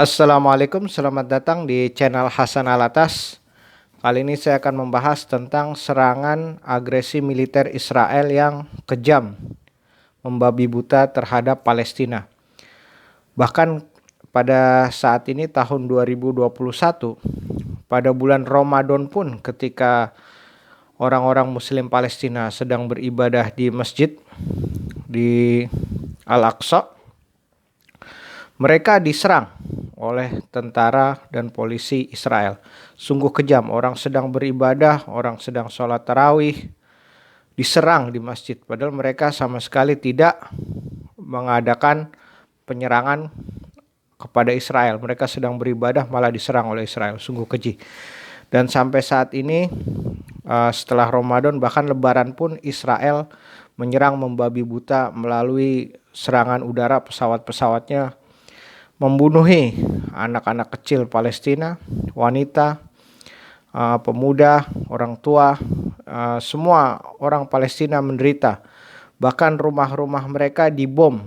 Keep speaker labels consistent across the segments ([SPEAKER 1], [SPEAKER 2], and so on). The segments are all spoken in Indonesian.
[SPEAKER 1] Assalamualaikum, selamat datang di channel Hasan Alatas. Kali ini saya akan membahas tentang serangan agresi militer Israel yang kejam, membabi buta terhadap Palestina. Bahkan pada saat ini tahun 2021, pada bulan Ramadan pun ketika orang-orang Muslim Palestina sedang beribadah di masjid di Al-Aqsa, mereka diserang oleh tentara dan polisi Israel. Sungguh kejam, orang sedang beribadah, orang sedang sholat tarawih, diserang di masjid. Padahal mereka sama sekali tidak mengadakan penyerangan kepada Israel. Mereka sedang beribadah malah diserang oleh Israel. Sungguh keji. Dan sampai saat ini setelah Ramadan bahkan Lebaran pun Israel menyerang membabi buta melalui serangan udara pesawat-pesawatnya, membunuhi anak-anak kecil Palestina, wanita, pemuda, orang tua, semua orang Palestina menderita. Bahkan rumah-rumah mereka dibom,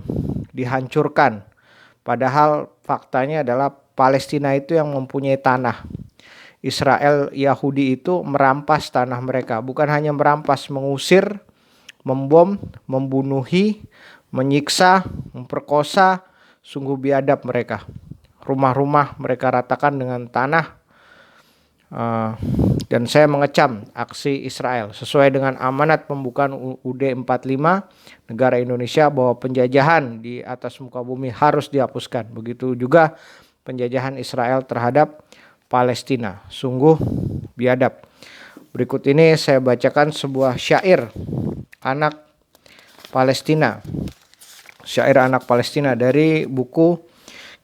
[SPEAKER 1] dihancurkan. Padahal faktanya adalah Palestina itu yang mempunyai tanah. Israel Yahudi itu merampas tanah mereka. Bukan hanya merampas, mengusir, membom, membunuhi, menyiksa, memperkosa. Sungguh biadab mereka. Rumah-rumah mereka ratakan dengan tanah. Dan saya mengecam aksi Israel sesuai dengan amanat pembukaan UUD 45 negara Indonesia bahwa penjajahan di atas muka bumi harus dihapuskan. Begitu juga penjajahan Israel terhadap Palestina. Sungguh biadab. Berikut ini saya bacakan sebuah syair anak Palestina. Syair anak Palestina dari buku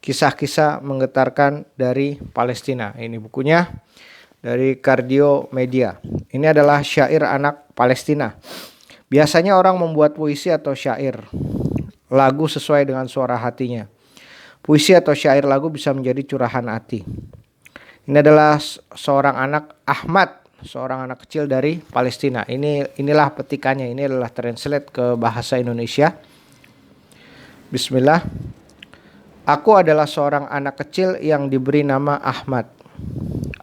[SPEAKER 1] Kisah-kisah Menggetarkan dari Palestina. Ini bukunya dari Cardio Media. Ini adalah syair anak Palestina. Biasanya orang membuat puisi atau syair lagu sesuai dengan suara hatinya. Puisi atau syair lagu bisa menjadi curahan hati. Ini adalah seorang anak Ahmad, seorang anak kecil dari Palestina. Inilah petikannya. Ini adalah translate ke bahasa Indonesia. Bismillah. Aku adalah seorang anak kecil yang diberi nama Ahmad.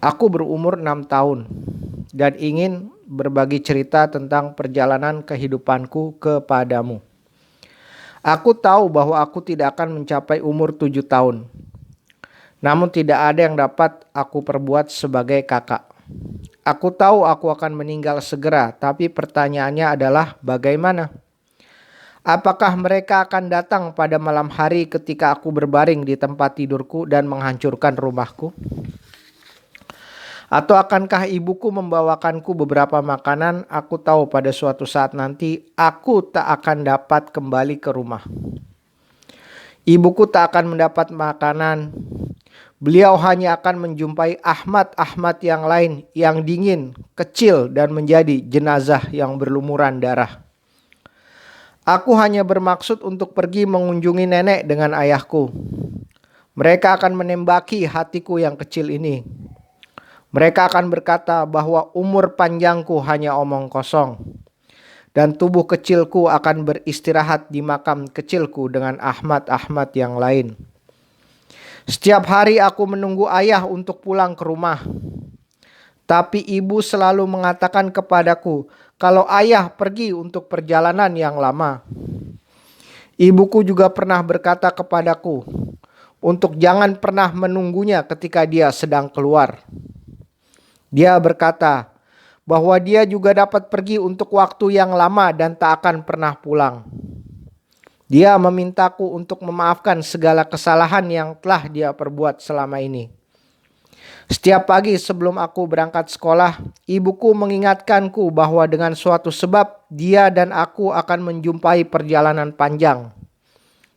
[SPEAKER 1] Aku berumur 6 tahun dan ingin berbagi cerita tentang perjalanan kehidupanku kepadamu. Aku tahu bahwa aku tidak akan mencapai umur 7 tahun. Namun tidak ada yang dapat aku perbuat sebagai kakak. Aku tahu aku akan meninggal segera, tapi pertanyaannya adalah bagaimana? Apakah mereka akan datang pada malam hari ketika aku berbaring di tempat tidurku dan menghancurkan rumahku? Atau akankah ibuku membawakanku beberapa makanan? Aku tahu pada suatu saat nanti aku tak akan dapat kembali ke rumah. Ibuku tak akan mendapat makanan. Beliau hanya akan menjumpai Ahmad-Ahmad yang lain yang dingin, kecil dan menjadi jenazah yang berlumuran darah. Aku hanya bermaksud untuk pergi mengunjungi nenek dengan ayahku. Mereka akan menembaki hatiku yang kecil ini. Mereka akan berkata bahwa umur panjangku hanya omong kosong. Dan tubuh kecilku akan beristirahat di makam kecilku dengan Ahmad-Ahmad yang lain. Setiap hari aku menunggu ayah untuk pulang ke rumah. Tapi ibu selalu mengatakan kepadaku kalau ayah pergi untuk perjalanan yang lama. Ibuku juga pernah berkata kepadaku untuk jangan pernah menunggunya ketika dia sedang keluar. Dia berkata bahwa dia juga dapat pergi untuk waktu yang lama dan tak akan pernah pulang. Dia memintaku untuk memaafkan segala kesalahan yang telah dia perbuat selama ini. Setiap pagi sebelum aku berangkat sekolah, ibuku mengingatkanku bahwa dengan suatu sebab dia dan aku akan menjumpai perjalanan panjang.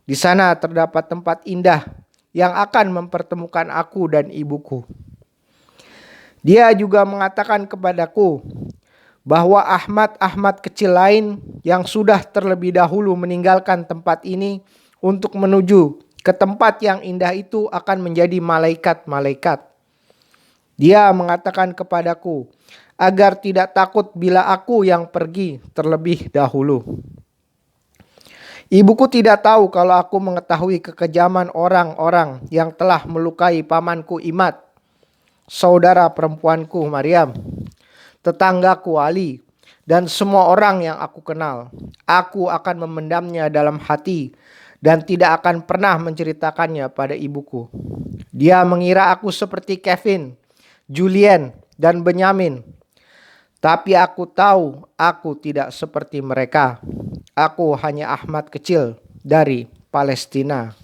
[SPEAKER 1] Di sana terdapat tempat indah yang akan mempertemukan aku dan ibuku. Dia juga mengatakan kepadaku bahwa Ahmad-Ahmad kecil lain yang sudah terlebih dahulu meninggalkan tempat ini untuk menuju ke tempat yang indah itu akan menjadi malaikat-malaikat. Dia mengatakan kepadaku agar tidak takut bila aku yang pergi terlebih dahulu. Ibuku tidak tahu kalau aku mengetahui kekejaman orang-orang yang telah melukai pamanku Imad, saudara perempuanku Maryam, tetanggaku Ali, dan semua orang yang aku kenal. Aku akan memendamnya dalam hati dan tidak akan pernah menceritakannya pada ibuku. Dia mengira aku seperti Kevin, Julian, dan Benyamin. Tapi aku tahu aku tidak seperti mereka. Aku hanya Ahmad kecil dari Palestina.